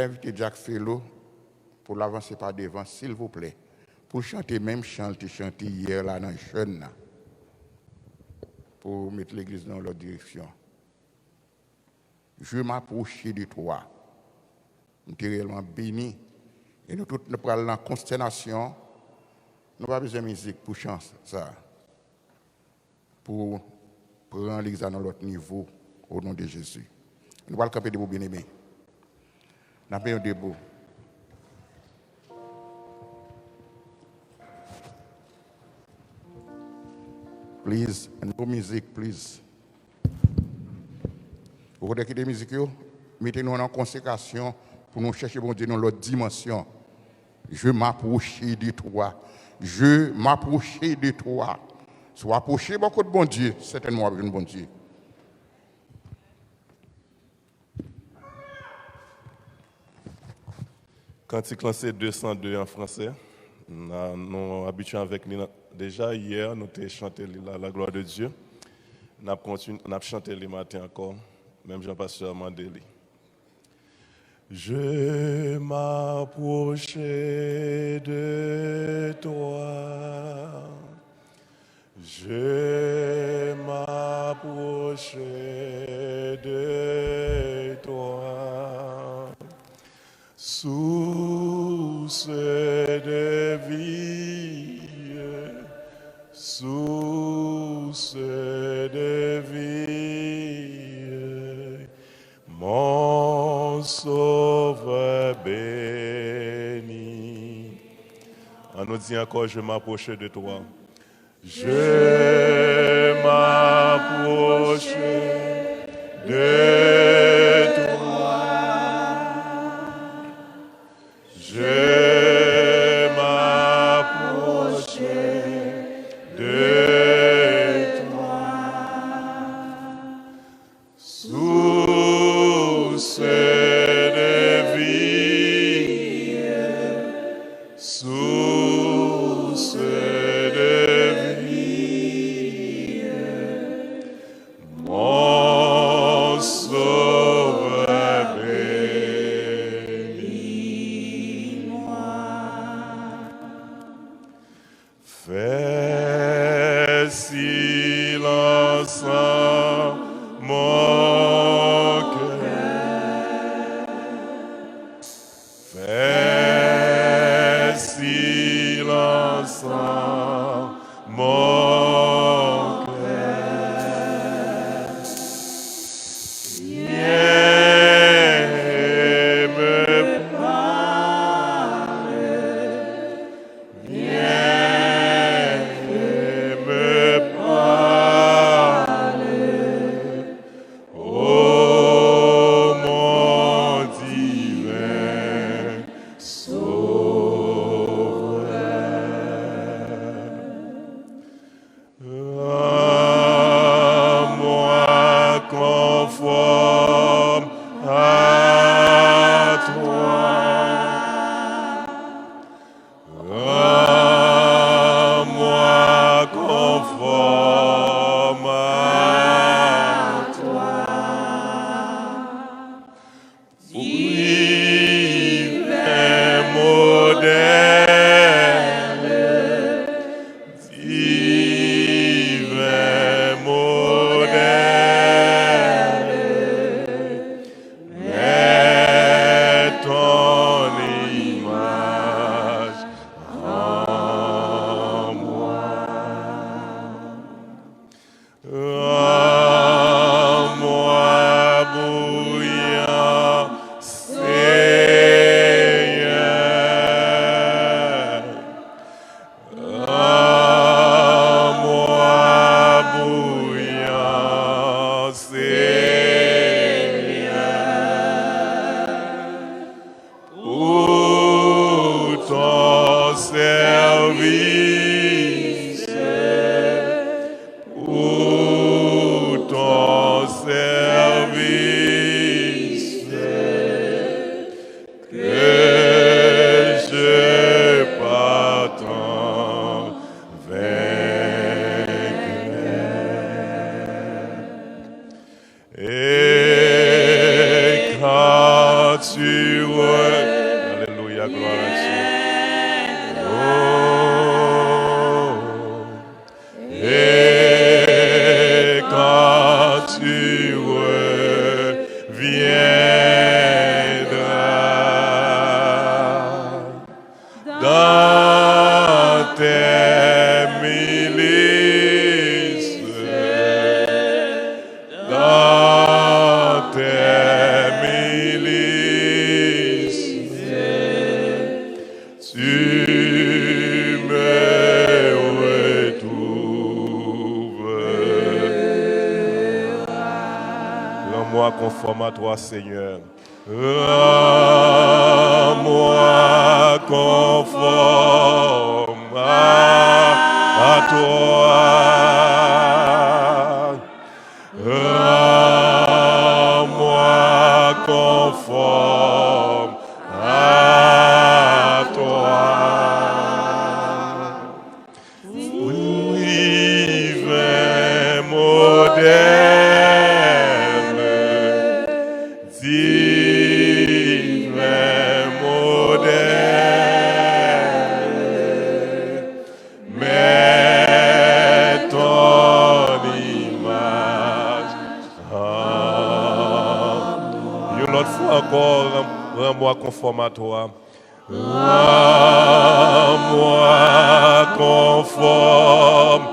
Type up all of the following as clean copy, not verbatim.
invité Jack Fellow pour l'avancer par devant, s'il vous plaît, pour chanter même chant qu'il chanté hier là dans le jeune, pour mettre l'église dans l'autre direction. Je m'approche de toi. Nous sommes réellement bénis. Et nous tous nous parlons en consternation. Nous n'avons pas besoin de musique pour chanter ça. Pour prendre l'église dans l'autre niveau au nom de Jésus. Nous allons camper debout, bien-aimés. Nous allons debout. Please, no music, please. Vous voulez quitter la musique, mettez-nous en consécration pour nous chercher, bon Dieu, dans l'autre dimension. Je m'approche de toi. Je m'approche de toi. Sois approché beaucoup de bon Dieu, certainement avec un bon Dieu. Cantique lancé 202 en français. Nous sommes habitués avec lui. Déjà hier, nous avons chanté la gloire de Dieu. Nous avons chanté le matin encore, même Jean-Pasteur Mandeli. Je m'approchais de toi. Je m'approchais de toi. Source de vie, source de vie, mon sauveur béni. On nous dit encore, je m'approche de toi. Je m'approche de toi. Je m'approche de toi, source de vie, source de vie, mon sauveur bénis-moi. Fais silence en mon cœur. Fais silence en mon cœur. Viens me parler. Viens me parler, ô mon divin Sauveur. Rends-moi conforme à toi. Rends-moi conforme à toi. Divin modèle, divin modèle, mets ton image en moi. Rends-moi bouillant, Seigneur. Rends-moi bouillant, Seigneur. Pour ton service, pour ton service, que je partant vainqueur. Et quand tu conforme à toi, Seigneur. Rends-moi conforme à toi. Rends-moi conforme à toi. Divin modèle, divin modèle, mets ton image en une autre fois encore, rends-moi conforme à toi. Rends-moi conforme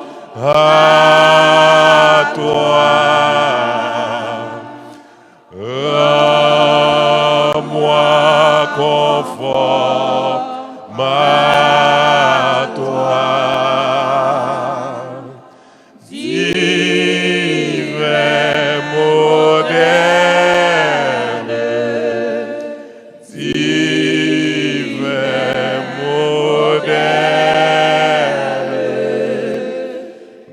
à toi. Rends-moi conforme à toi. Divin modèle, divin modèle,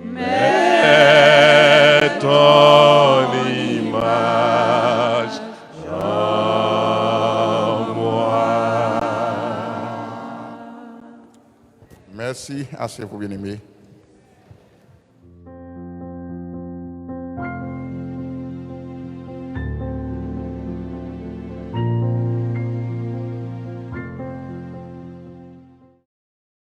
mets ton image en moi. Merci, assez vous bien-aimés.